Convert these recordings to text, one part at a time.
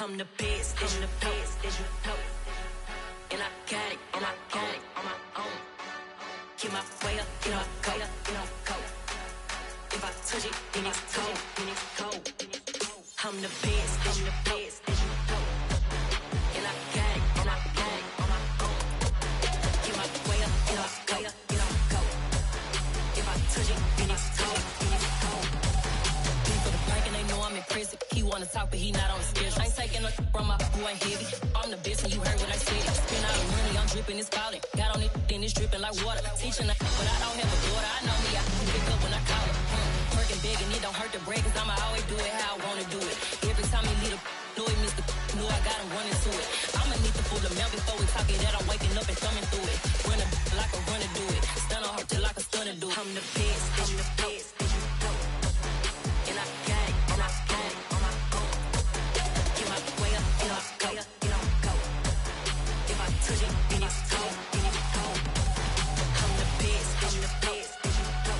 I'm the best, as you know. And I got it, on my own. Get my way up, get my go. If I touch it, then it's cold. I'm the best, as you know. And I got it, on my own. Get my way up, get my go. If I touch it, then it's cold. People the bank and they know I'm in prison. He wanna talk, but he not on the schedule. I ain't taking no from my boy heavy. I'm the best and you heard what I said. Spend all the money, I'm dripping, it's falling. Got on it, then it's dripping like water. Teaching her, but I don't have a daughter. I know me, I can pick up when I call her. Working big and it don't hurt to break, cause I'ma always do it how I wanna do it. Every time he lead a know it, Mr. Know I got him running to it. I'ma need to pull the milk before we talk it that I'm waking up and thumbing through it. Run a like a runner do it. Stun on her till like a stunner do it. I'm the best, as you know. And I got it, on my own. Get my way up, get my go. If I touch it, then it's cold. I'm the best, as you know.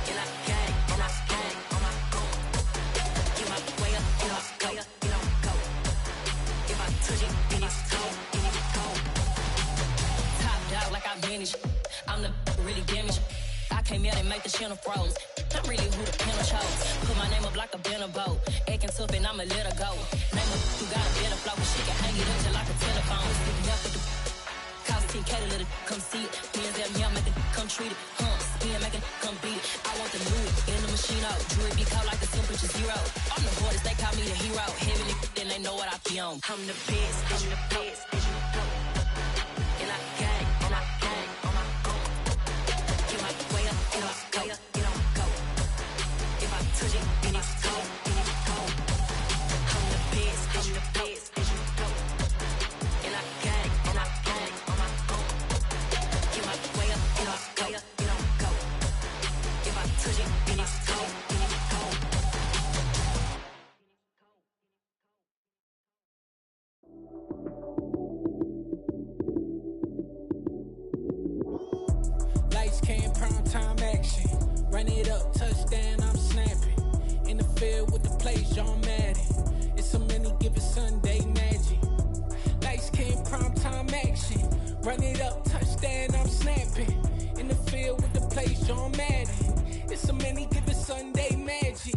And I got it, on my own. Get my way up, get my go. If I touch it, then it's cold. Top dog like I manage. I'm the really damaged. I came out and make the channel froze. I'm really who the panel chose. Put my name up like a banner boat. Acting tough and I'ma let her go. Name up who got a better flow. She can hang it up till like a telephone. Sticking up with the cost 10K to let it come see it. Hands at me, I make it come treat it. Spin, make it come beat it. I want the new in the machine out. Jewelry be cold like the temperature zero. I'm the hardest, they call me the hero. Heavy then they know what I be on. I'm the best, as you know. And I got it, on my own. Get my way up, get my go. If I touch it, then it's cold. I'm the best, as you know. And I got it, on my own. Get my way up, get my go. If I touch it, then it's cold. Lights came, prime time action. Run it up, touchdown, I'm snapping. In the field with the plays, John Madden. It's so many given Sunday magic. Lights came, prime time action. Run it up, touchdown, I'm snapping. In the field with the plays, John Madden. It's so many given Sunday magic.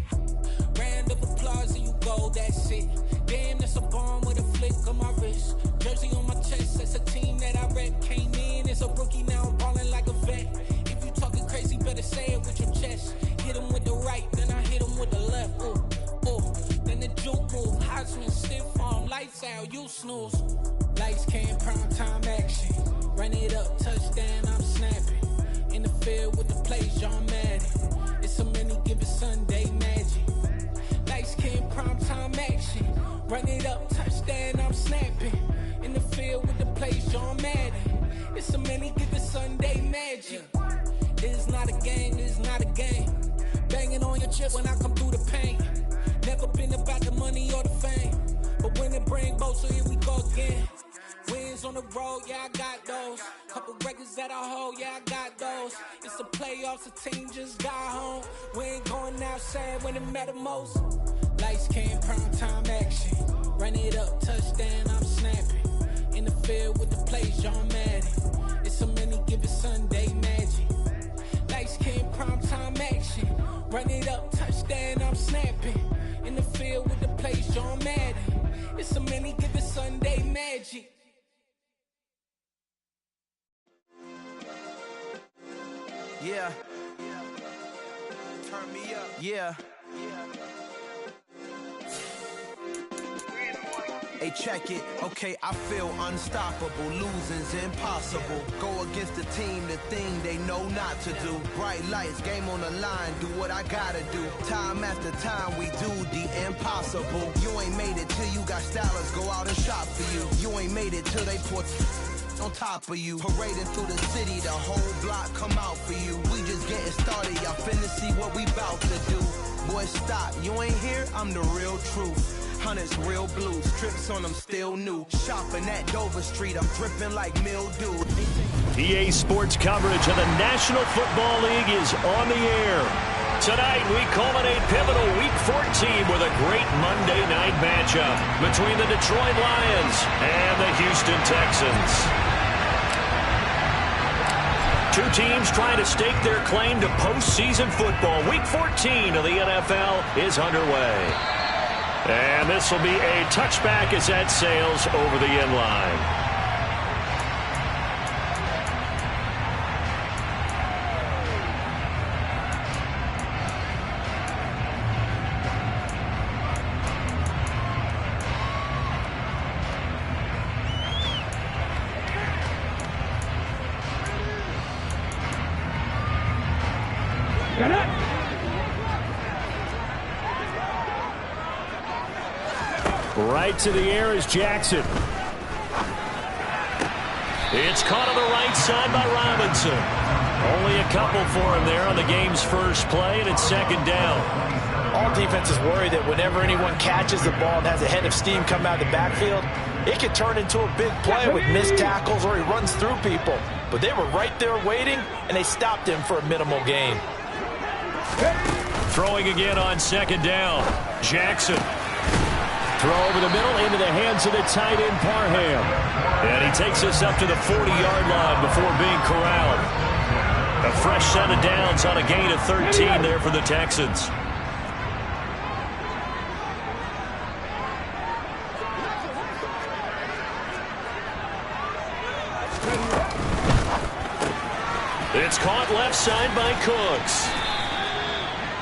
Round of applause and you go, that's it. Damn, that's a bomb with a flick on my wrist. Jersey on my chest, that's a team that I rep. Came in as a rookie, now I'm ballin' like a vet. If you talking crazy, better say it with your chest. Hit him with the right, then I hit him with the left. Then the juke move, high swing, stiff arm, lights out, you snooze. Lights came, prime time action. Run it up, touchdown, I'm snapping. In the field with the plays, John Madden. It's so many given Sunday magic. Lights came, prime time action. Run it up, touchdown, I'm snapping. In the field with the plays, John Madden. It's so many given Sunday magic. This is not a game, this is not a game. Banging on your chest when I come through the pain. Never been about the money or the fame. But when it bring both, so here we go again. Wins on the road, yeah, I got those. Couple records that I hold, yeah, I got those. It's the playoffs, the team just got home. We ain't going outside when it matter most. Lights came, prime time action. Run it up, touchdown, I'm snapping. In the field with the plays, John Madden. It's so many given Sunday magic. Lights came, prime time action. Run it up, touchdown, I'm snapping. In the field with the plays, John Madden. It's so many given Sunday magic. Yeah. Turn me up. Yeah. Hey, check it. Okay, I feel unstoppable. Losing's impossible. Go against the team, the thing they know not to do. Bright lights, game on the line. Do what I gotta do. Time after time, we do the impossible. You ain't made it till you got stylers go out and shop for you. You ain't made it till they put on top of you. Parading through the city, the whole block come out for you. We just getting started, y'all finna see what we bout to do. Boy, stop, you ain't here, I'm the real truth. Hunters, real blue, strips on them still new. Shopping at Dover Street, I'm dripping like mildew. EA Sports coverage of the National Football League is on the air. Tonight, we culminate pivotal Week 14 with a great Monday night matchup between the Detroit Lions and the Houston Texans. Two teams trying to stake their claim to postseason football. Week 14 of the NFL is underway. And this will be a touchback as that sails over the end line. Right to the air is Jackson. It's caught on the right side by Robinson. Only a couple for him there on the game's first play, and it's second down. All defenses worry that whenever anyone catches the ball and has a head of steam come out of the backfield, it can turn into a big play with missed tackles or he runs through people. But they were right there waiting, and they stopped him for a minimal gain. Throwing again on second down. Jackson. Throw over the middle into the hands of the tight end, Parham. And he takes us up to the 40-yard line before being corralled. A fresh set of downs on a gain of 13 there for the Texans. It's caught left side by Cooks.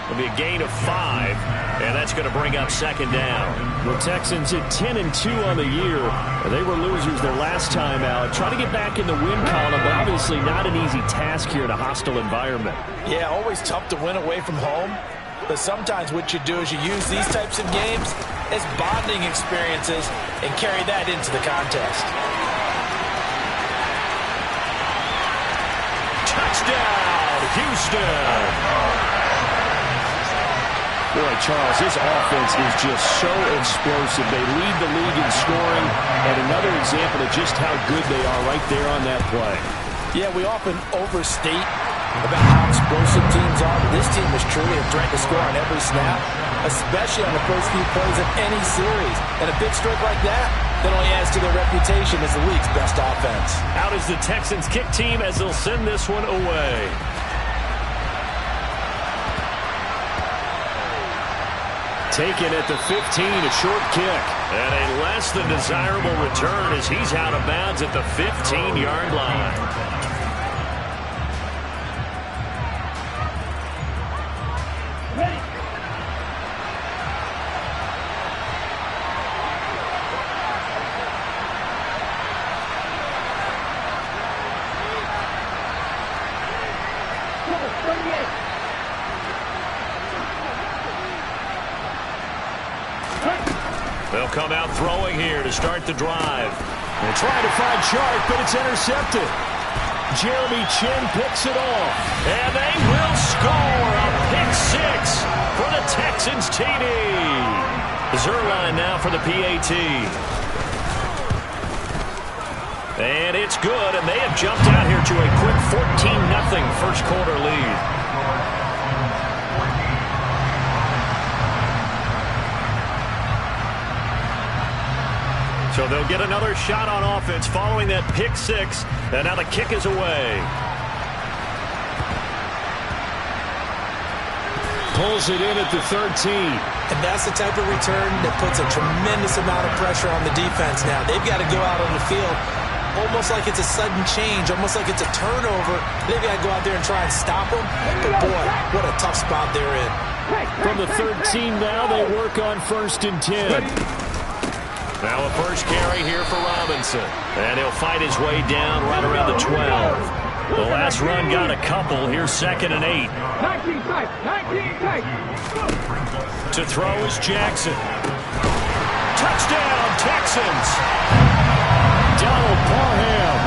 It'll be a gain of 5, and that's going to bring up second down. The Texans at 10-2 on the year. They were losers their last time out. Trying to get back in the win column, but obviously not an easy task here in a hostile environment. Yeah, always tough to win away from home. But sometimes what you do is you use these types of games as bonding experiences and carry that into the contest. Touchdown, Houston! Boy, Charles, this offense is just so explosive. They lead the league in scoring, and another example of just how good they are right there on that play. Yeah, we often overstate about how explosive teams are, but this team is truly a threat to score on every snap, especially on the first few plays of any series. And a big streak like that only adds to their reputation as the league's best offense. Out is the Texans kick team as they'll send this one away. Taken at the 15, a short kick. And a less than desirable return as he's out of bounds at the 15-yard line. They'll come out throwing here to start the drive. They're trying to find Chark, but it's intercepted. Jeremy Chin picks it off. And they will score a pick six for the Texans TD. Zerline now for the PAT. And it's good, and they have jumped out here to a quick 14-0 first quarter lead. So they'll get another shot on offense following that pick six, and now the kick is away. Pulls it in at the 13. And that's the type of return that puts a tremendous amount of pressure on the defense now. They've got to go out on the field almost like it's a sudden change, almost like it's a turnover. They've got to go out there and try and stop them. But, boy, what a tough spot they're in. From the 13 now, they work on 1st and 10. Now a first carry here for Robinson. And he'll fight his way down right around the 12. The last run got a couple. Here's 2nd and 8. 19 tight. To throw is Jackson. Touchdown, Texans. Donald Parham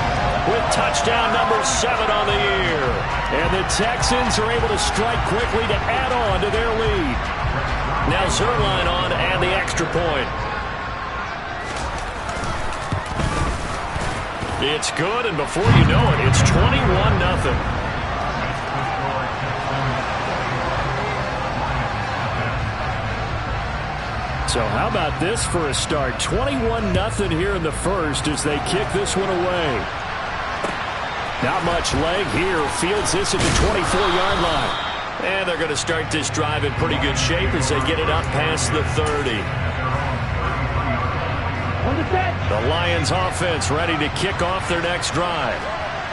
with touchdown number 7 on the year. And the Texans are able to strike quickly to add on to their lead. Now Zerline on and the extra point. It's good, and before you know it, it's 21-0. So how about this for a start? 21-0 here in the first as they kick this one away. Not much leg here. Fields this at the 24-yard line. And they're going to start this drive in pretty good shape as they get it up past the 30. The Lions offense ready to kick off their next drive.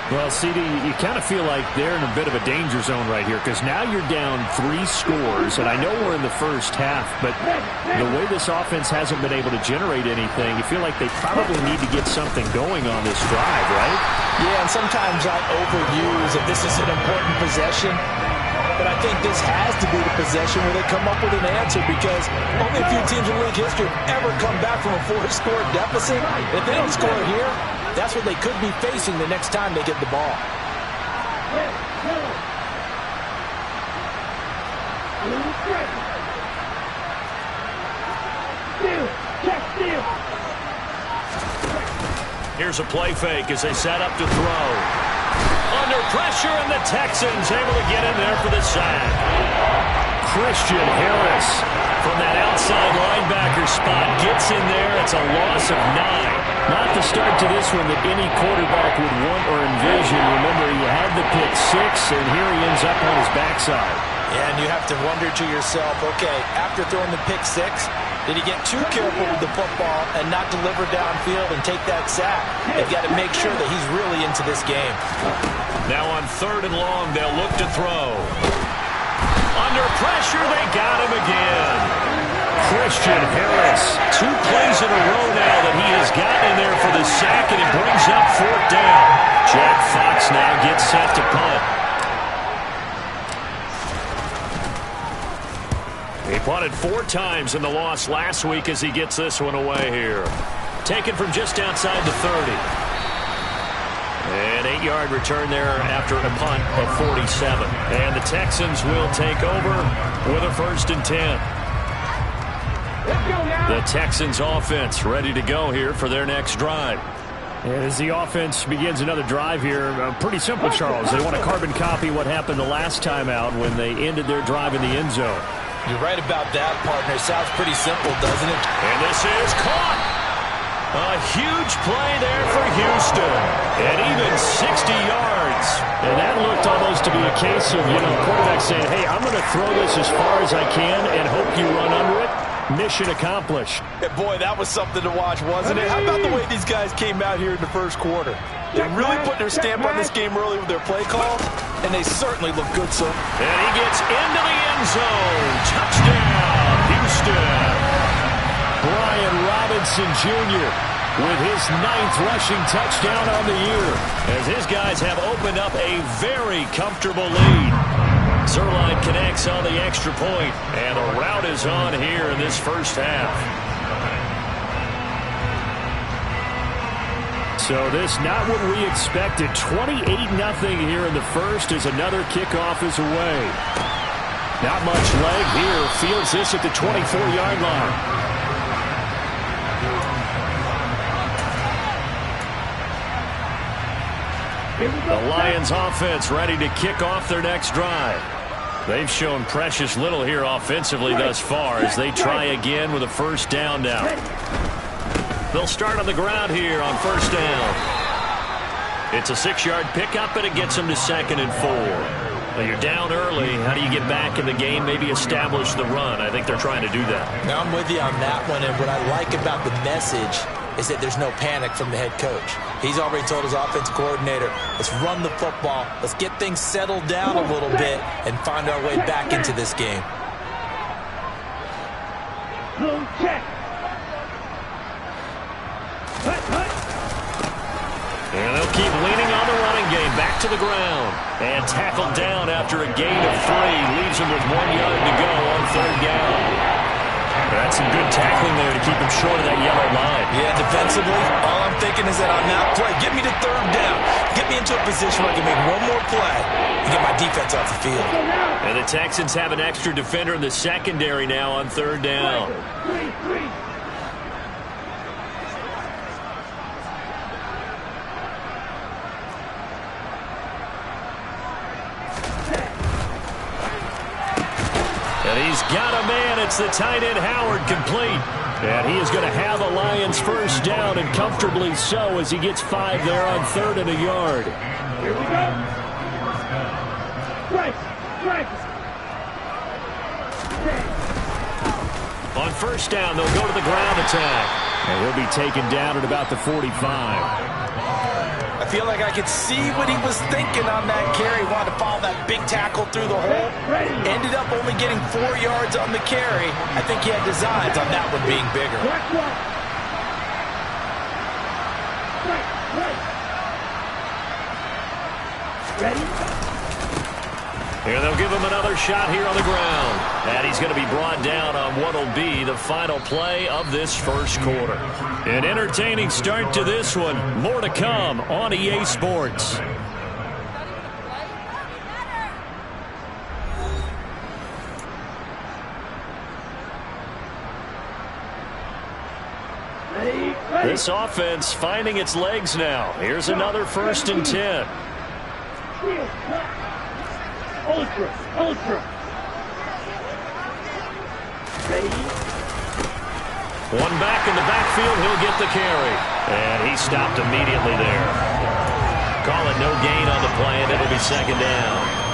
Well, CD, you kind of feel like they're in a bit of a danger zone right here because now you're down 3 scores, and I know we're in the first half, but the way this offense hasn't been able to generate anything, you feel like they probably need to get something going on this drive, right? Yeah, and sometimes I overuse that this is an important possession. But I think this has to be the possession where they come up with an answer because only a few teams in league history have ever come back from a 4-score deficit. If they don't score here, that's what they could be facing the next time they get the ball. Here's a play fake as they set up to throw. Under pressure, and the Texans able to get in there for the sack. Christian Harris from that outside linebacker spot gets in there. It's a loss of 9. Not the start to this one that any quarterback would want or envision. Remember, he had the pick 6, and here he ends up on his backside. Yeah, and you have to wonder to yourself, okay, after throwing the pick 6, did he get too careful with the football and not deliver downfield and take that sack? They've got to make sure that he's really into this game. Now on 3rd and long, they'll look to throw. Under pressure, they got him again. Christian Harris, 2 plays in a row now that he has gotten in there for the sack, and it brings up 4th down. Jack Fox now gets set to punt. He punted 4 times in the loss last week as he gets this one away here. Taken from just outside the 30. An 8-yard return there after a punt of 47. And the Texans will take over with a 1st and 10. The Texans offense ready to go here for their next drive. As the offense begins another drive here, pretty simple, Charles. They want to carbon copy what happened the last time out when they ended their drive in the end zone. You're right about that, partner. Sounds pretty simple, doesn't it? And this is caught. A huge play there for Houston. And even 60 yards. And that looked almost to be a case of, quarterback saying, hey, I'm going to throw this as far as I can and hope you run under it. Mission accomplished. And boy, that was something to watch, wasn't it? How about the way these guys came out here in the first quarter? They really put their stamp on this game early with their play call, and they certainly look good, sir. And he gets into the end zone. Touchdown, Houston. Brian Robinson Jr. with his 9th rushing touchdown on the year, as his guys have opened up a very comfortable lead. Zerline connects on the extra point, and the rout is on here in this first half. So this not what we expected. 28-0 here in the first as another kickoff is away. Not much leg here. Fields this at the 24-yard line. The Lions offense ready to kick off their next drive. They've shown precious little here offensively thus far as they try again with a 1st down now. They'll start on the ground here on 1st down. It's a 6-yard pickup, and it gets them to 2nd and 4. Well, you're down early. How do you get back in the game, maybe establish the run? I think they're trying to do that. Now, I'm with you on that one, and what I like about the message is that there's no panic from the head coach. He's already told his offensive coordinator, let's run the football, let's get things settled down a little bit, and find our way back into this game. And they'll keep leaning on the running game. Back to the ground. And tackled down after a gain of 3. Leaves him with 1 yard to go on 3rd down. That's some good tackling there to keep him short of that yellow line. Yeah, defensively, all I'm thinking is that on that play, get me to 3rd down. Get me into a position where I can make one more play and get my defense off the field. And the Texans have an extra defender in the secondary now on 3rd down. He's got a man. It's the tight end, Howard, complete. And he is going to have a Lions first down, and comfortably so, as he gets 5 there on 3rd and a yard. Here we go. Strike. On first down, they'll go to the ground attack. And he'll be taken down at about the 45. I feel like I could see what he was thinking on that carry. Wanted to follow that big tackle through the hole. Ended up only getting 4 yards on the carry. I think he had designs on that one being bigger. Ready? Here they'll give him another shot here on the ground. And he's going to be brought down on what will be the final play of this first quarter. An entertaining start to this one. More to come on EA Sports. This offense finding its legs now. Here's another 1st and 10. Ultra. Ready? One back in the backfield. He'll get the carry. And he stopped immediately there. Call it no gain on the play, and it'll be 2nd down.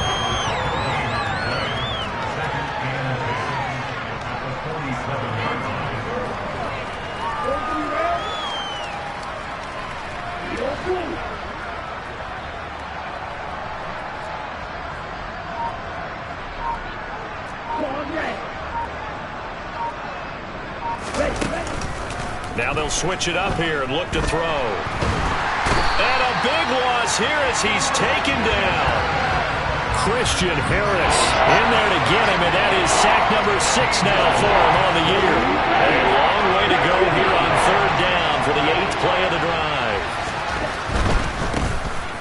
Now they'll switch it up here and look to throw. And a big loss here as he's taken down. Christian Harris in there to get him, and that is sack number 6 now for him on the year. A long way to go here on 3rd down for the 8th play of the drive.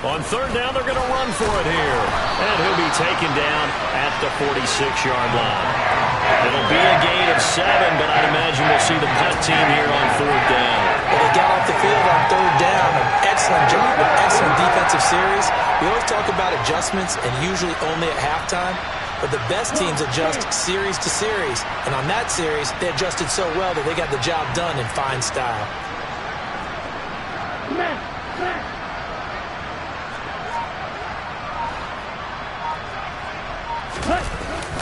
On 3rd down, they're going to run for it here. And he'll be taken down at the 46-yard line. It'll be a gain of 7, but I'd imagine we'll see the punt team here on 4th down. Well, they got off the field on 3rd down. An excellent job, an excellent defensive series. We always talk about adjustments, and usually only at halftime. But the best teams adjust series to series. And on that series, they adjusted so well that they got the job done in fine style.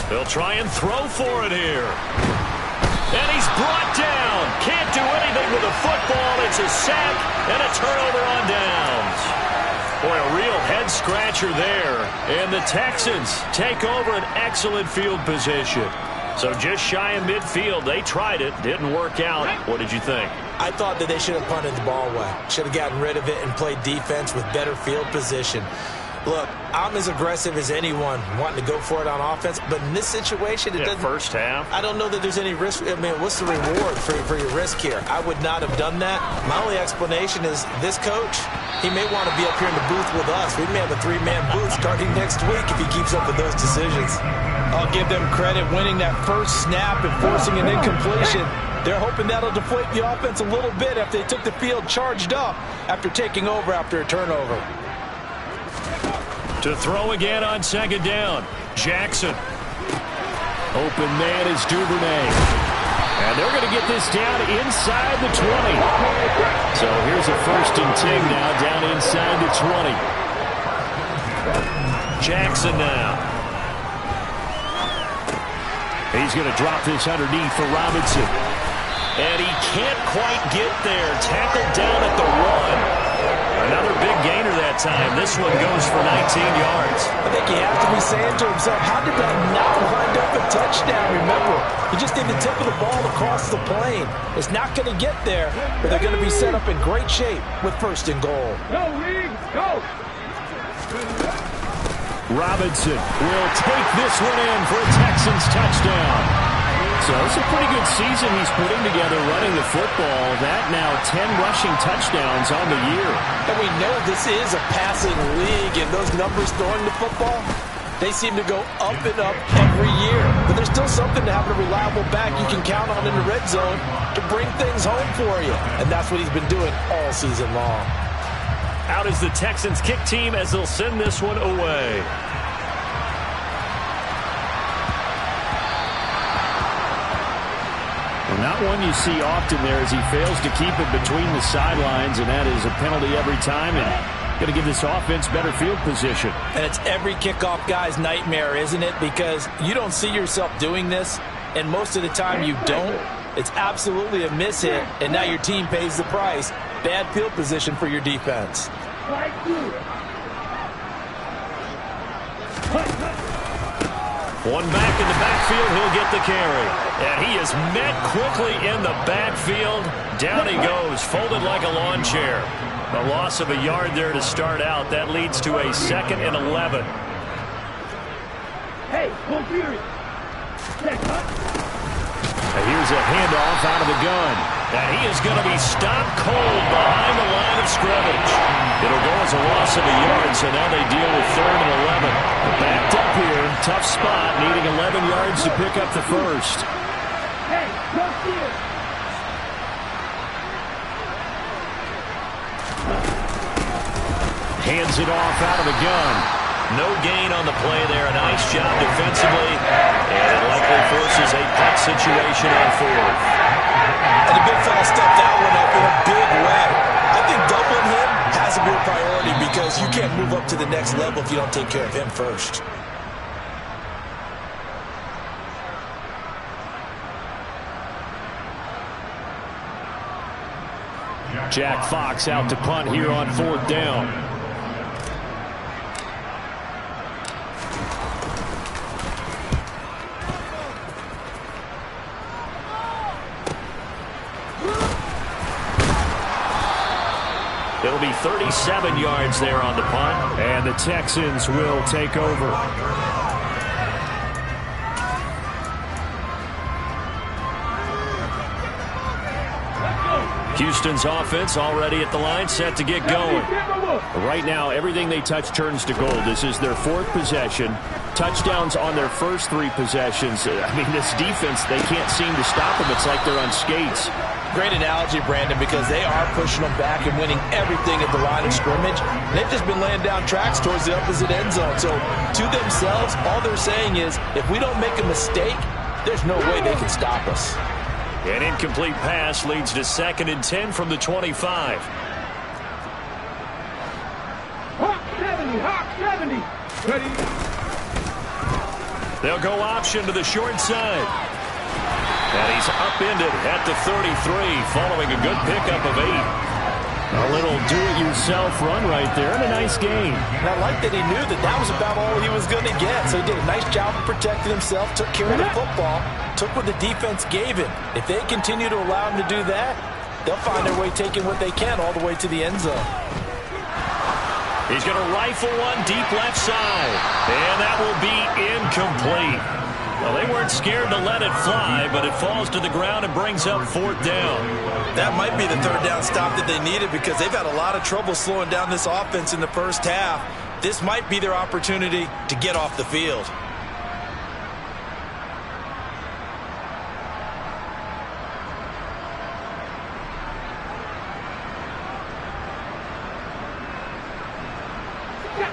They'll try and throw for it here. And he's brought down. Can't do anything with the football. It's a sack and a turnover on downs. Boy, a real head-scratcher there. And the Texans take over an excellent field position. So just shy of midfield. They tried it. Didn't work out. What did you think? I thought that they should have punted the ball away. Should have gotten rid of it and played defense with better field position. Look, I'm as aggressive as anyone wanting to go for it on offense, but in this situation, it doesn't. First half. I don't know that there's any risk. I mean, what's the reward for your risk here? I would not have done that. My only explanation is this coach, he may want to be up here in the booth with us. We may have a 3-man booth starting next week if he keeps up with those decisions. I'll give them credit winning that first snap and forcing an incompletion. They're hoping that'll deflate the offense a little bit after they took the field charged up after taking over after a turnover. To throw again on 2nd down. Jackson. Open man is Duvernay. And they're going to get this down inside the 20. So here's a 1st and 10 now down inside the 20. Jackson now. He's going to drop this underneath for Robinson. And he can't quite get there. Tackled down at the 1. Another big gainer that time. This one goes for 19 yards. I think he has to be saying to himself, how did that not wind up a touchdown? Remember, you just need the tip of the ball across the plane. It's not going to get there, but they're going to be set up in great shape with 1st and goal. Go, Reed, go! Robinson will take this one in for a Texans touchdown. So it's a pretty good season he's putting together running the football. That now 10 rushing touchdowns on the year. And we know this is a passing league, and those numbers throwing the football, they seem to go up and up every year. But there's still something to having a reliable back you can count on in the red zone to bring things home for you. And that's what he's been doing all season long. Out is the Texans kick team as they'll send this one away. Not one you see often there as he fails to keep it between the sidelines, and that is a penalty every time, and going to give this offense better field position. And it's every kickoff guy's nightmare, isn't it? Because you don't see yourself doing this, and most of the time you don't. It's absolutely a mishit, and now your team pays the price. Bad field position for your defense. One back in the backfield, he'll get the carry. And he is met quickly in the backfield. Down he goes, folded like a lawn chair. A loss of a yard there to start out. That leads to a 2nd and 11. Hey, go Fury. Here's a handoff out of the gun. And he is going to be stopped cold behind the line of scrimmage. It'll go as a loss of a yard, so now they deal with 3rd and 11. Backed up here, tough spot, needing 11 yards to pick up the first. Hey, go Fury. Hands it off out of the gun. No gain on the play there. A nice job defensively. And it likely forces a punt situation on 4th. And the big fella stepped that one up in a big way. I think doubling him has to be a priority because you can't move up to the next level if you don't take care of him first. Jack Fox out to punt here on 4th down. It'll be 37 yards there on the punt, and the Texans will take over. Houston's offense already at the line, set to get going. Right now, everything they touch turns to gold. This is their 4th possession. Touchdowns on their first 3 possessions. I mean, this defense, they can't seem to stop them. It's like they're on skates. Great analogy, Brandon, because they are pushing them back and winning everything at the line of scrimmage. They've just been laying down tracks towards the opposite end zone. So, to themselves, all they're saying is, if we don't make a mistake, there's no way they can stop us. An incomplete pass leads to 2nd and 10 from the 25. Hawk 70, Hawk 70. Ready. They'll go option to the short side. And he's upended at the 33, following a good pickup of 8. A little do-it-yourself run right there, and a nice gain. And I like that he knew that that was about all he was going to get. So he did a nice job of protecting himself, took care of the football, took what the defense gave him. If they continue to allow him to do that, they'll find their way taking what they can all the way to the end zone. He's going to rifle one deep left side, and that will be incomplete. Well, they weren't scared to let it fly, but it falls to the ground and brings up 4th down. That might be the 3rd down stop that they needed because they've had a lot of trouble slowing down this offense in the first half. This might be their opportunity to get off the field.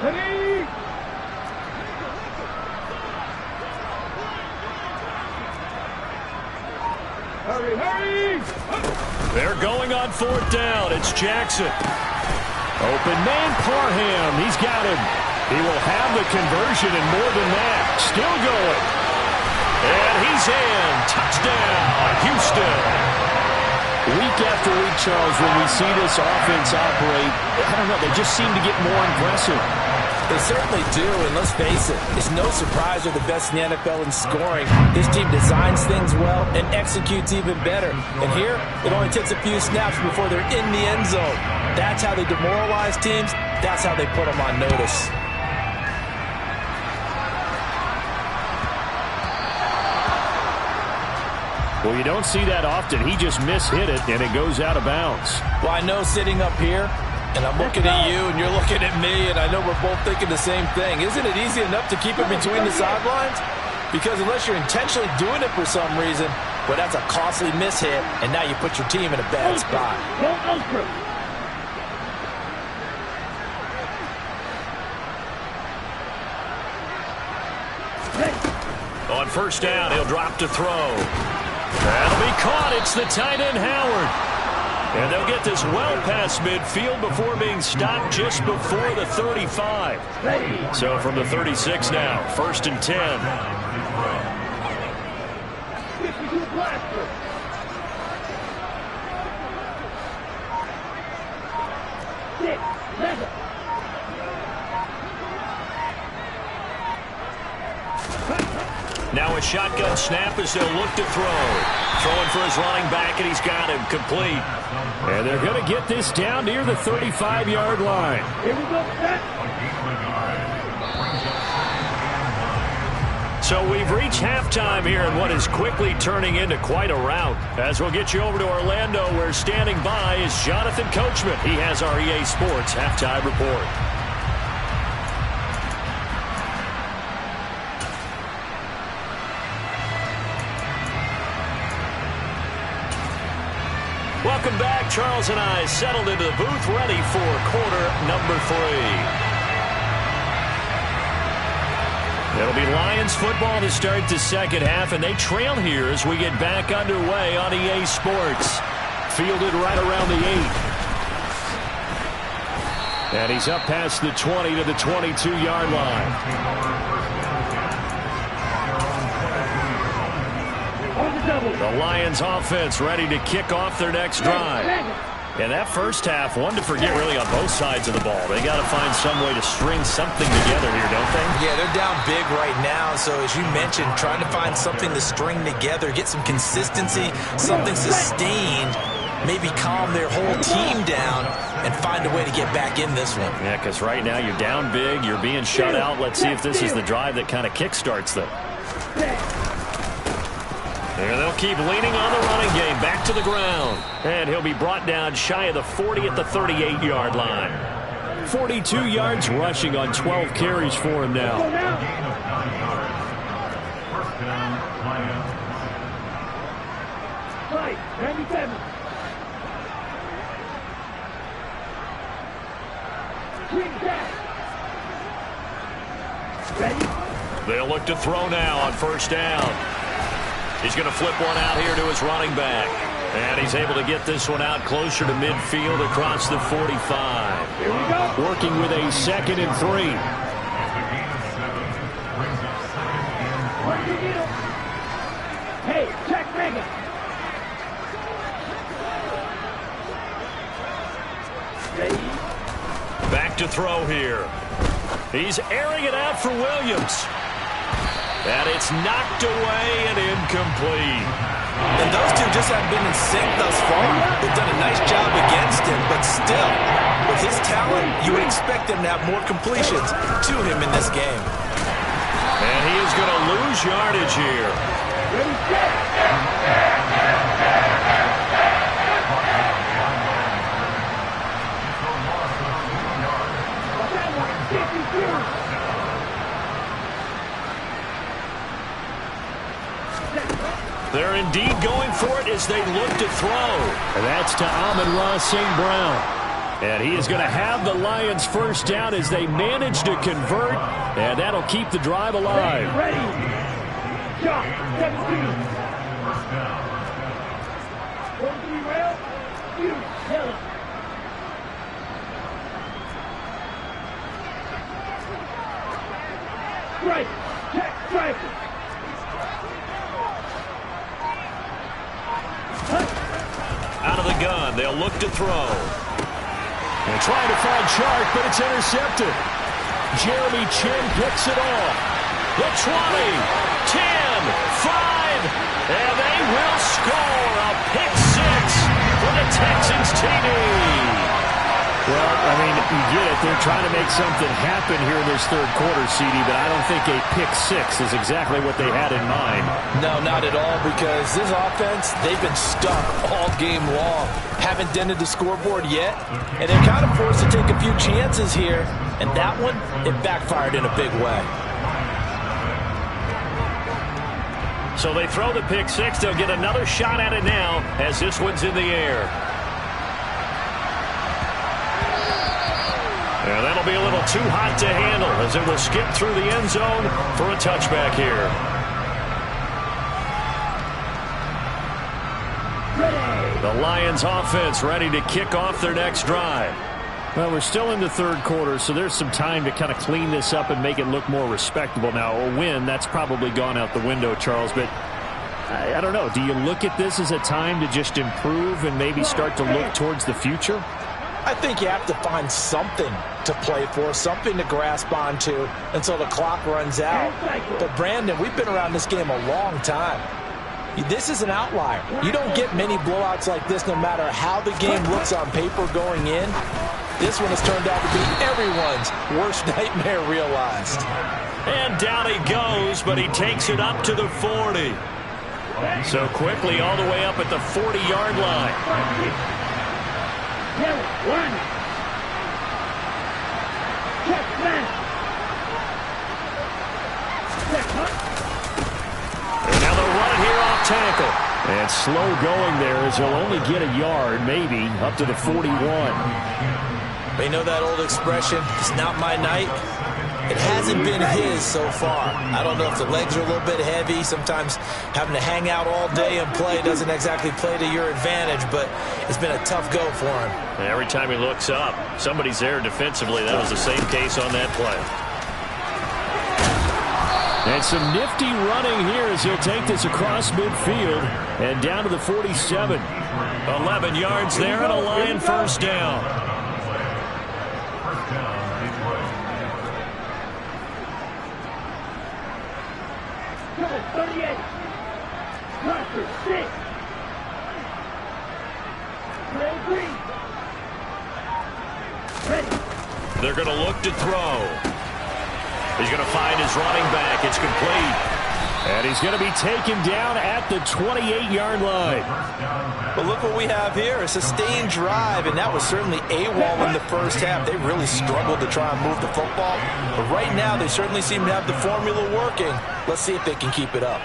Ready. Hurry, hurry! They're going on 4th down. It's Jackson. Open man, Parham. He's got him. He will have the conversion and more than that. Still going. And he's in. Touchdown, Houston. Week after week, Charles, when we see this offense operate, I don't know, they just seem to get more impressive. They certainly do, and let's face it, it's no surprise they're the best in the NFL in scoring. This team designs things well and executes even better. And here, it only takes a few snaps before they're in the end zone. That's how they demoralize teams. That's how they put them on notice. Well, you don't see that often. He just mishit it, and it goes out of bounds. Well, I know sitting up here, and I'm looking at you, and you're looking at me, and I know we're both thinking the same thing. Isn't it easy enough to keep it between the sidelines? Because unless you're intentionally doing it for some reason, well, that's a costly mishit, and now you put your team in a bad spot. On 1st down, he'll drop to throw. That'll be caught. It's the tight end, Howard. And they'll get this well past midfield before being stopped just before the 35. So from the 36 now, 1st and 10. Now a shotgun snap as they'll look to throw. Throwing for his running back, and he's got him complete. And they're going to get this down near the 35-yard line. Here we go, set. So we've reached halftime here in what is quickly turning into quite a rout. As we'll get you over to Orlando, where standing by is Jonathan Coachman. He has our EA Sports halftime report. Welcome back. Charles and I settled into the booth, ready for quarter number 3. It'll be Lions football to start the second half, and they trail here as we get back underway on EA Sports. Fielded right around the 8. And he's up past the 20 to the 22-yard line. The Lions offense ready to kick off their next drive. And that first half, one to forget really on both sides of the ball. They got to find some way to string something together here, don't they? Yeah, they're down big right now. So as you mentioned, trying to find something to string together, get some consistency, something sustained, maybe calm their whole team down and find a way to get back in this one. Yeah, because right now you're down big, you're being shut out. Let's see if this is the drive that kind of kickstarts them. And they'll keep leaning on the running game. Back to the ground. And he'll be brought down shy of the 40 at the 38-yard line. 42 yards rushing on 12 carries for him now. Right, 97. They'll look to throw now on first down. He's going to flip one out here to his running back. And he's able to get this one out closer to midfield across the 45. Here we go. Working with a 2nd and 3. Hey, check Mega. Back to throw here. He's airing it out for Williams. And it's knocked away and incomplete. And those two just haven't been in sync thus far. They've done a nice job against him, but still, with his talent, you would expect him to have more completions to him in this game. And he is going to lose yardage here. Ready, They're indeed going for it as they look to throw. And that's to Amon-Ra St. Brown. And he is going to have the Lions first down as they manage to convert. And that'll keep the drive alive. ready. Shot, 17. One, 3, rail. You, yellow. Strike, check, strike. Out of the gun, they'll look to throw. They're trying to find Chark, but it's intercepted. Jeremy Chin picks it off. The 20, 10, 5, and they will score a pick 6 for the Texans TD. Well, I mean, you get it. They're trying to make something happen here in this third quarter, CD, but I don't think a pick 6 is exactly what they had in mind. No, not at all, because this offense, they've been stuck all game long. Haven't dented the scoreboard yet, and they're kind of forced to take a few chances here, and that one, it backfired in a big way. So they throw the pick 6. They'll get another shot at it now as this one's in the air. And that'll be a little too hot to handle as it will skip through the end zone for a touchback here. The Lions offense ready to kick off their next drive. Well, we're still in the third quarter, so there's some time to kind of clean this up and make it look more respectable. Now, a win, that's probably gone out the window, Charles, but I don't know. Do you look at this as a time to just improve and maybe start to look towards the future? I think you have to find something to play for, something to grasp onto until the clock runs out. But, Brandon, we've been around this game a long time. This is an outlier. You don't get many blowouts like this no matter how the game looks on paper going in. This one has turned out to be everyone's worst nightmare realized. And down he goes, but he takes it up to the 40. So quickly all the way up at the 40-yard line. And now they'll run it here off tackle. And slow going there as he'll only get a yard, maybe, up to the 41. You know that old expression, it's not my night? It hasn't been his so far. I don't know if the legs are a little bit heavy. Sometimes having to hang out all day and play doesn't exactly play to your advantage, but it's been a tough go for him. Every time he looks up, somebody's there defensively. That was the same case on that play. And some nifty running here as he'll take this across midfield and down to the 47. 11 yards there and a Lion first down. They're going to look to throw. He's going to find his running back. It's complete. And he's going to be taken down at the 28-yard line. But look what we have here, a sustained drive, and that was certainly AWOL in the first half. They really struggled to try and move the football. But right now, they certainly seem to have the formula working. Let's see if they can keep it up.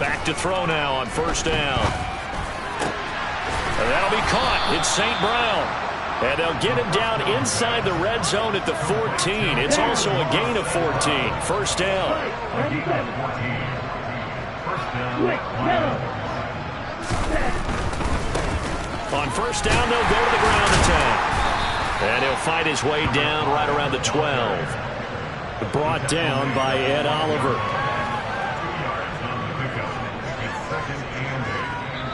Back to throw now on first down. And that'll be caught. It's St. Brown. And they'll get him down inside the red zone at the 14. It's also a gain of 14. First down. On first down, they'll go to the ground attack. And he'll fight his way down right around the 12. Brought down by Ed Oliver.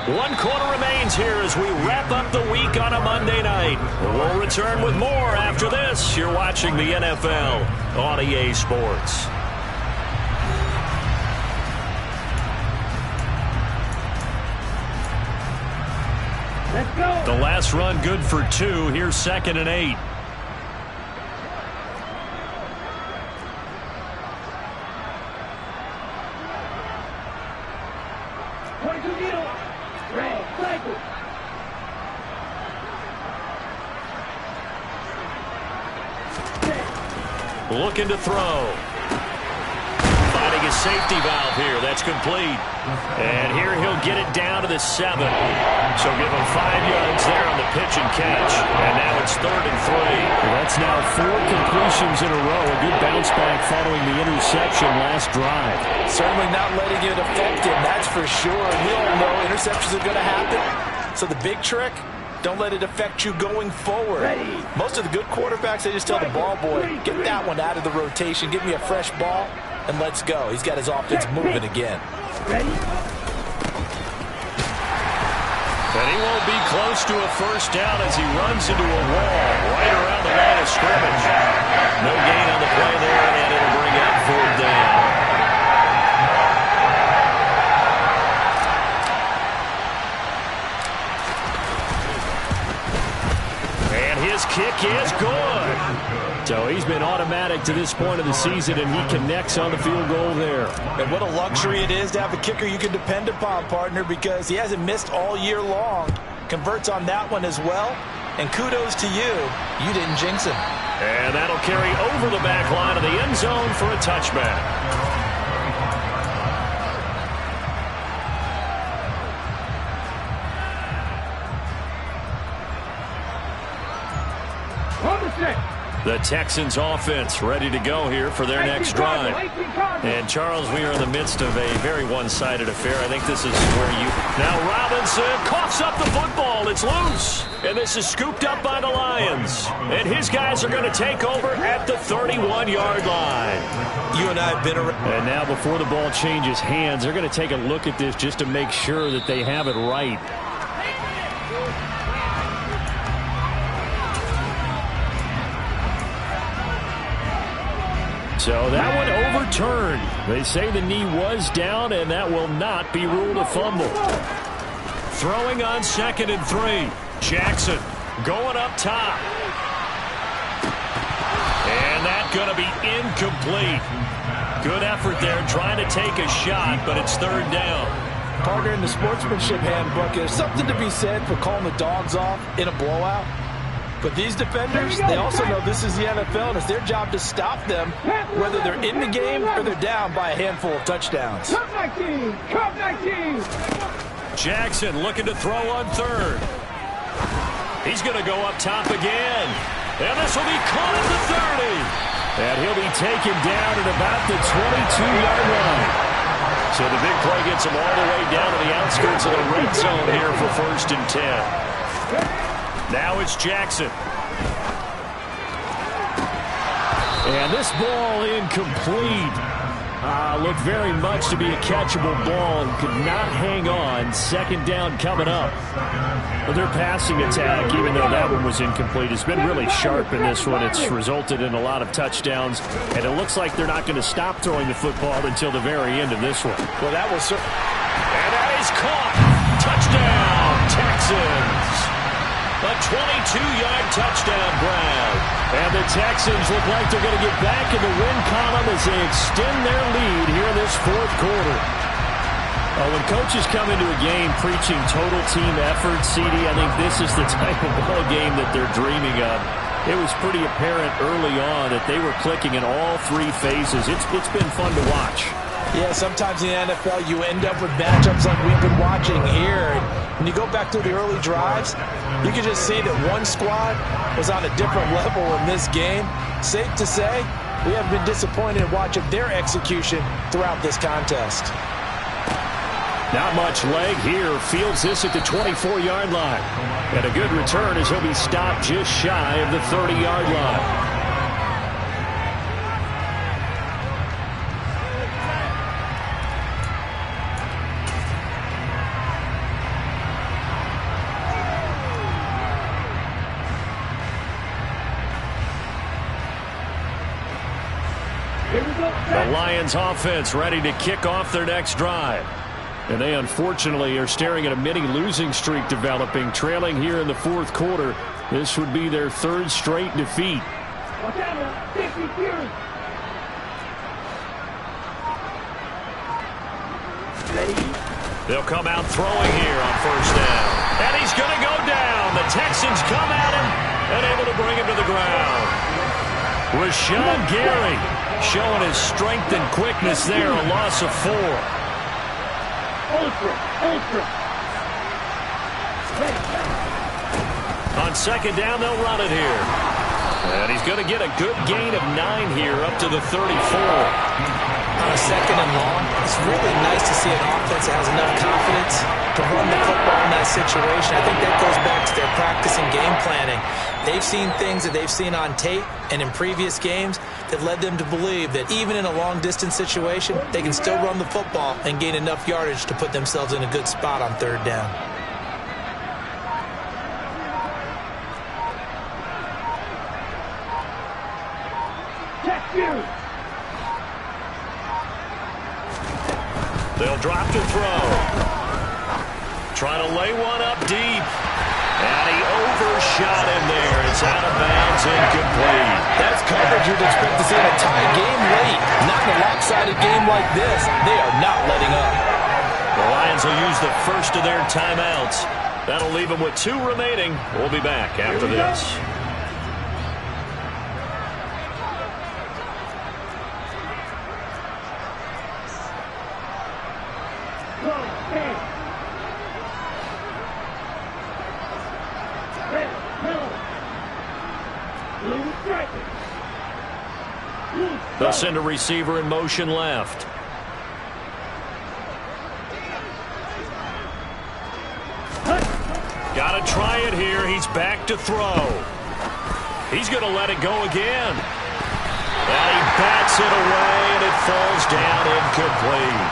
1 quarter remains here as we wrap up the week on a Monday night. We'll return with more after this. You're watching the NFL on EA Sports. Let's go. The last run good for 2. Here's 2nd and 8. Looking to throw. Finding his safety valve here. That's complete. And here he'll get it down to the 7. So give him 5 yards there on the pitch and catch. And now it's 3rd and 3. That's now 4 completions in a row. A good bounce back following the interception last drive. Certainly not letting it affect him, that's for sure. We all know interceptions are going to happen. So the big trick, don't let it affect you going forward. Most of the good quarterbacks, they just tell the ball boy, get that one out of the rotation, give me a fresh ball, and let's go. He's got his offense moving again. And he won't be close to a first down as he runs into a wall right around the line of scrimmage. No gain on the play there, and it'll bring up 4th down. His kick is good. So he's been automatic to this point of the season, and he connects on the field goal there. And what a luxury it is to have a kicker you can depend upon, partner, because he hasn't missed all year long. Converts on that one as well. And kudos to you. You didn't jinx him. And that'll carry over the back line of the end zone for a touchback. The Texans offense ready to go here for their next drive. And Charles, we are in the midst of a very one-sided affair. I think this is where you... Now Robinson coughs up the football. It's loose. And this is scooped up by the Lions. And his guys are going to take over at the 31-yard line. You and I have been around. And now before the ball changes hands, they're going to take a look at this just to make sure that they have it right. So that one overturned. They say the knee was down, and that will not be ruled a fumble. Throwing on 2nd and 3. Jackson going up top. And that's going to be incomplete. Good effort there trying to take a shot, but it's 3rd down. Partner, in the sportsmanship handbook, there's something to be said for calling the dogs off in a blowout. But these defenders, they also know this is the NFL, and it's their job to stop them, whether they're in the game or they're down by a handful of touchdowns. Cup 19! Cup 19! Jackson looking to throw on 3rd. He's going to go up top again. And this will be caught at the 30. And he'll be taken down at about the 22-yard line. So the big play gets him all the way down to the outskirts of the red zone here for 1st and 10. Now it's Jackson. And this ball incomplete. Looked very much to be a catchable ball and could not hang on. 2nd down coming up. Well, their passing attack, even though that one was incomplete, has been really sharp in this one. It's resulted in a lot of touchdowns, and it looks like they're not going to stop throwing the football until the very end of this one. Well, that was... And that is caught. Touchdown, Texans. A 22-yard touchdown grab. And the Texans look like they're going to get back in the win column as they extend their lead here in this 4th quarter. When coaches come into a game preaching total team effort, CD, I think this is the type of ball game that they're dreaming of. It was pretty apparent early on that they were clicking in all 3 phases. It's been fun to watch. Yeah, sometimes in the NFL you end up with matchups like we've been watching here. When you go back to the early drives, you can just see that one squad was on a different level in this game. Safe to say, we haven't been disappointed in watching their execution throughout this contest. Not much leg here. Fields this at the 24-yard line. And a good return as he'll be stopped just shy of the 30-yard line. The Lions offense ready to kick off their next drive. And they unfortunately are staring at a mini losing streak developing, trailing here in the 4th quarter. This would be their 3rd straight defeat. They'll come out throwing here on 1st down. And he's going to go down. The Texans come at him and able to bring him to the ground. Rashawn Gary showing his strength and quickness there, a loss of 4. On 2nd down, they'll run it here. And he's going to get a good gain of 9 here up to the 34. On a 2nd and long, it's really nice to see an offense that has enough confidence to run the football in that situation. I think that goes back to their practice and game planning. They've seen things that they've seen on tape and in previous games that led them to believe that even in a long-distance situation, they can still run the football and gain enough yardage to put themselves in a good spot on 3rd down. They'll drop to throw. Trying to lay one up deep. And he overshot him there. It's out of bounds, incomplete. That's coverage you'd expect to see in a tie game late. Not in a lopsided game like this. They are not letting up. The Lions will use the first of their timeouts. That'll leave them with 2 remaining. We'll be back after this. Blue. They'll send a receiver in motion left. Got to try it here. He's back to throw. He's going to let it go again. And he bats it away, and it falls down incomplete.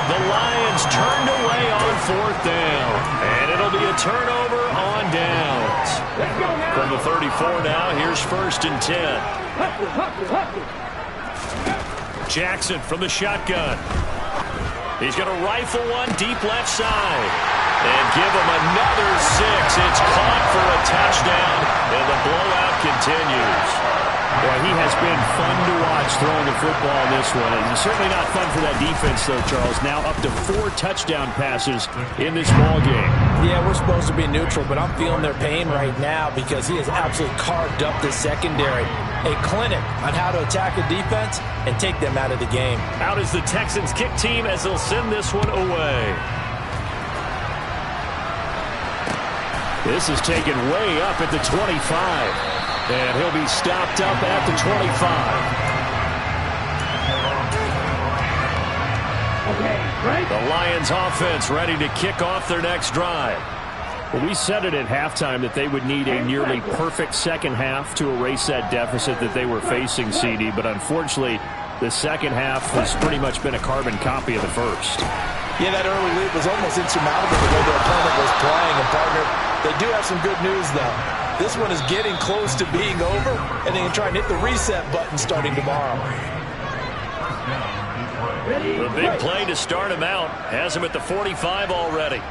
The Lions turned away on 4th down, and it'll be a turnover on downs. From the 34 now, here's 1st and 10. Jackson from the shotgun. He's going to rifle one deep left side and give him another 6. It's caught for a touchdown, and the blowout continues. Boy, he has been fun to watch throwing the football in this one. And certainly not fun for that defense, though, Charles. Now up to 4 touchdown passes in this ball game. Yeah, we're supposed to be neutral, but I'm feeling their pain right now because he has absolutely carved up the secondary. A clinic on how to attack a defense and take them out of the game. Out is the Texans kick team as they'll send this one away. This is taken way up at the 25. And he'll be stopped up at the 25. The Lions offense ready to kick off their next drive. Well, we said it at halftime that they would need a nearly perfect second half to erase that deficit that they were facing, CD. But unfortunately, the second half has pretty much been a carbon copy of the first. Yeah, that early lead was almost insurmountable the way their opponent was playing. And, partner, they do have some good news, though. This one is getting close to being over, and they can try and hit the reset button starting tomorrow. The big play to start him out has him at the 45 already.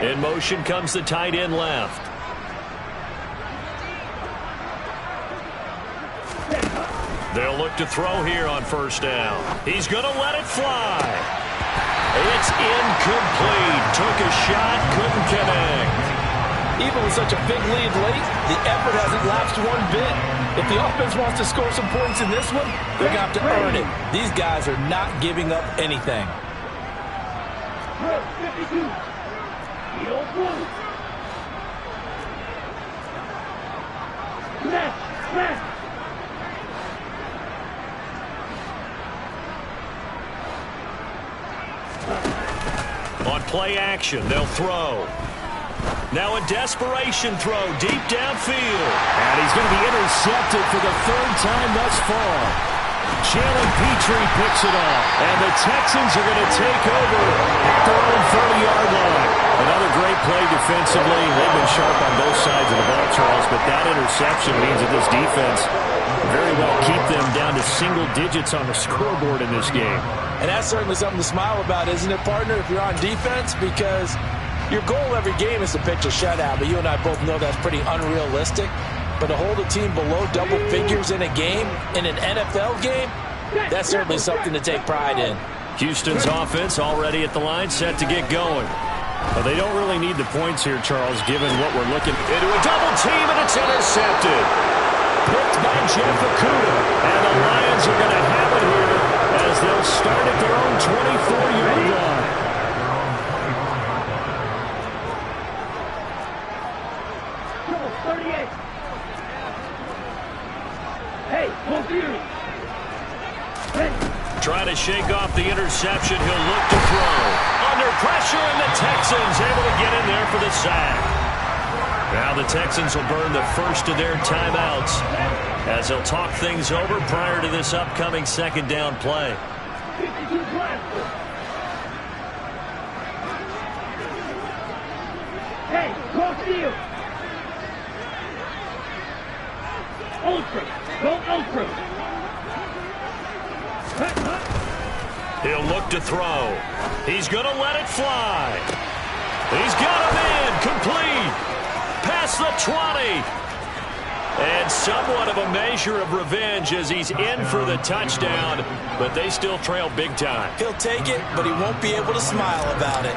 In motion comes the tight end left. They'll look to throw here on 1st down. He's going to let it fly. It's incomplete. Took a shot, couldn't connect. Even with such a big lead late, the effort hasn't lapsed one bit. If the offense wants to score some points in this one, they're going to have to earn it. These guys are not giving up anything. On play action, they'll throw. Now a desperation throw deep downfield. And he's going to be intercepted for the 3rd time thus far. Jalen Petrie picks it off. And the Texans are going to take over at their own 30-yard line. Another great play defensively. They've been sharp on both sides of the ball, Charles, but that interception means that this defense very well keep them down to single digits on the scoreboard in this game. And that's certainly something to smile about, isn't it, partner, if you're on defense? Because your goal every game is to pitch a shutout, but you and I both know that's pretty unrealistic. But to hold a team below double figures in a game, in an NFL game, that's certainly something to take pride in. Houston's offense already at the line, set to get going. Well, they don't really need the points here, Charles, given what we're looking at. Into a double team, and it's intercepted. Picked by Jeff Okudah. And the Lions are going to have it here as they'll start at their own 24-yard line. Trying to shake off the interception. He'll look to throw. Under pressure, and the Texans able to get in there for the sack. Now the Texans will burn the first of their timeouts as they'll talk things over prior to this upcoming 2nd down play. Hey, cross field. Ultra. Go ultra. He'll look to throw. He's going to let it fly. He's got a man complete. Past the 20. And somewhat of a measure of revenge as he's in for the touchdown, but they still trail big time. He'll take it, but he won't be able to smile about it.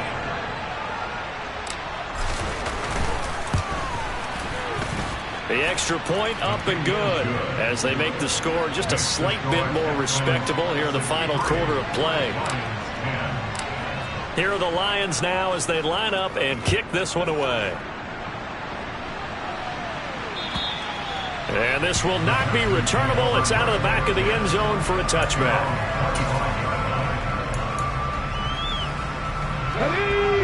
The extra point up and good as they make the score just a slight bit more respectable here in the final quarter of play. Here are the Lions now as they line up and kick this one away. And this will not be returnable. It's out of the back of the end zone for a touchback.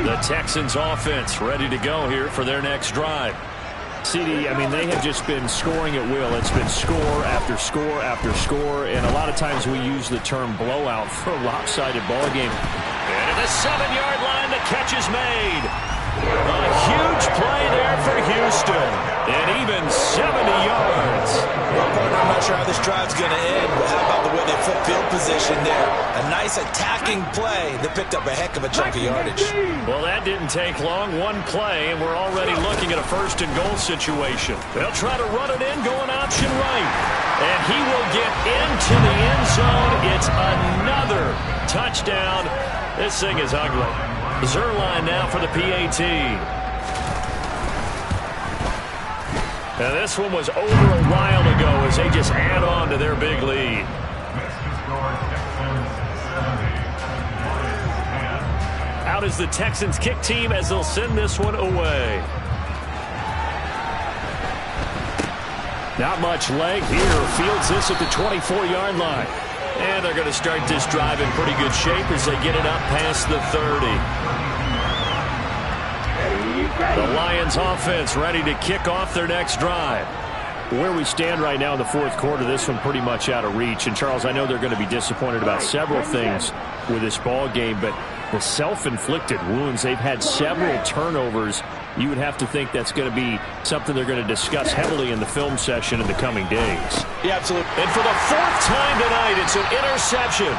The Texans offense ready to go here for their next drive. CD, I mean, they have just been scoring at will. It's been score after score after score, and a lot of times we use the term blowout for a lopsided ball game. And at the 7-yard line, the catch is made. A huge play there for Houston, and even 70 yards. Well, partner, I'm not sure how this drive's going to end, but how about the way they flip field position there? A nice attacking play that picked up a heck of a chunk of yardage. Well, that didn't take long. One play, and we're already looking at a first-and-goal situation. They'll try to run it in, going option right. And he will get into the end zone. It's another touchdown. This thing is ugly. Zerline now for the PAT. Now this one was over a while ago as they just add on to their big lead. Out is the Texans kick team as they'll send this one away. Not much leg here. Fields this at the 24-yard line. And they're going to start this drive in pretty good shape as they get it up past the 30. The Lions offense ready to kick off their next drive. Where we stand right now in the fourth quarter, this one pretty much out of reach. And, Charles, I know they're going to be disappointed about several things with this ball game, but the self-inflicted wounds, they've had several turnovers. You would have to think that's going to be something they're going to discuss heavily in the film session in the coming days. Yeah, absolutely. And for the fourth time tonight, it's an interception.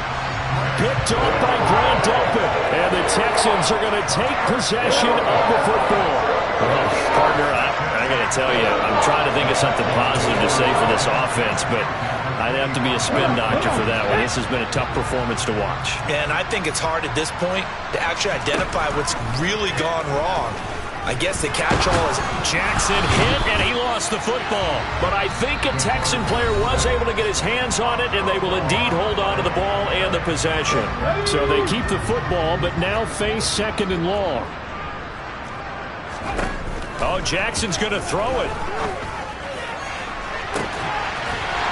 Picked off by Grant Delpit. And the Texans are going to take possession of the football. Well, partner, I got to tell you, I'm trying to think of something positive to say for this offense, but I'd have to be a spin doctor for that one. This has been a tough performance to watch. And I think it's hard at this point to actually identify what's really gone wrong. I guess the catch-all is Jackson hit, and he lost the football. But I think a Texan player was able to get his hands on it, and they will indeed hold on to the ball and the possession. So they keep the football, but now face second and long. Oh, Jackson's going to throw it.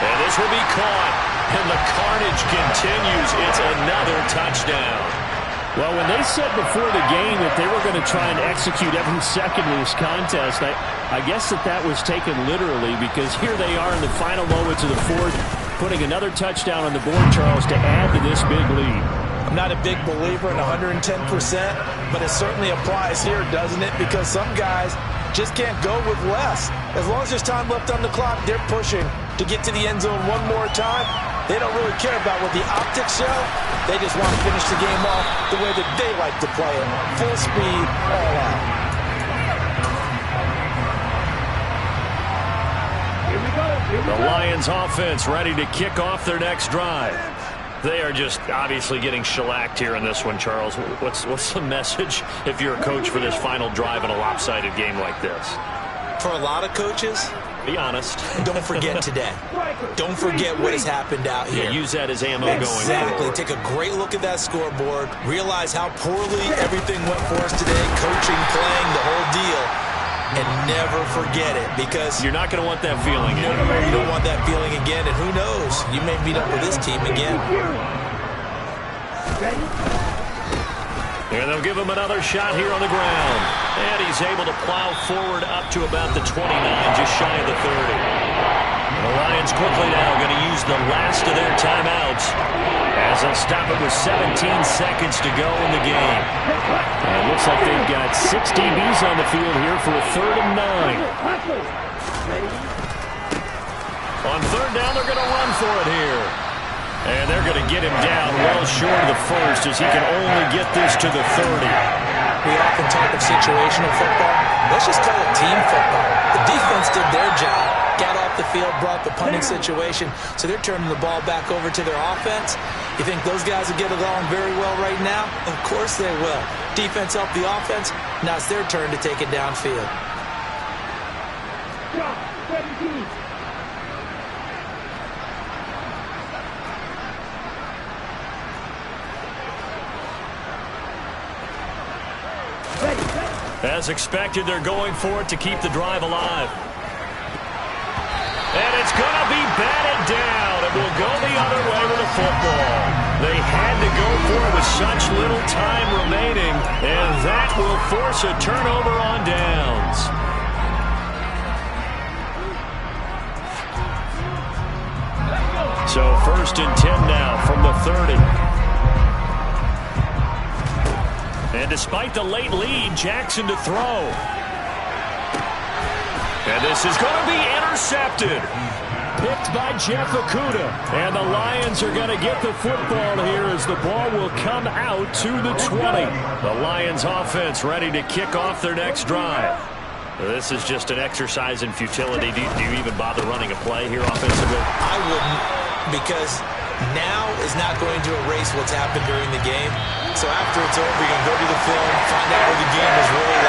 And this will be caught. And the carnage continues. It's another touchdown. Well, when they said before the game that they were going to try and execute every second of this contest, I guess that was taken literally, because here they are in the final moments of the fourth, putting another touchdown on the board, Charles, to add to this big lead. I'm not a big believer in 110%, but it certainly applies here, doesn't it? Because some guys just can't go with less. As long as there's time left on the clock, they're pushing to get to the end zone one more time. They don't really care about what the optics show. They just want to finish the game off the way that they like to play it. Full speed, all out. The Lions offense ready to kick off their next drive. They are just obviously getting shellacked here in this one, Charles. What's the message if you're a coach for this final drive in a lopsided game like this? For a lot of coaches, be honest. Don't forget today. Don't forget what has happened out here. Yeah, use that as ammo going forward. Exactly. Take a great look at that scoreboard. Realize how poorly everything went for us today. Coaching, playing, the whole deal. And never forget it, because you're not going to want that feeling again. No, you don't want that feeling again. And who knows? You may meet up with this team again. And they'll give him another shot here on the ground. And he's able to plow forward up to about the 29, just shy of the 30. And the Lions quickly now going to use the last of their timeouts as they'll stop it with 17 seconds to go in the game. And it looks like they've got 6 DBs on the field here for a 3rd and 9. On 3rd down, they're going to run for it here. And they're going to get him down well short of the first, as he can only get this to the 30. We often talk of situational football. Let's just call it team football. The defense did their job, got off the field, brought the punting situation, so they're turning the ball back over to their offense. You think those guys will get along very well right now? Of course they will. Defense helped the offense. Now it's their turn to take it downfield. As expected, they're going for it to keep the drive alive. And it's going to be batted down. It will go the other way with the football. They had to go for it with such little time remaining, and that will force a turnover on downs. So 1st and 10 now from the 30. And despite the late lead, Jackson to throw. And this is going to be intercepted. Picked by Jeff Okudah. And the Lions are going to get the football here as the ball will come out to the 20. The Lions offense ready to kick off their next drive. This is just an exercise in futility. Do you even bother running a play here offensively? I wouldn't, because now is not going to erase what's happened during the game. So after it's over, you're going to go to the film, find out where the game is really at.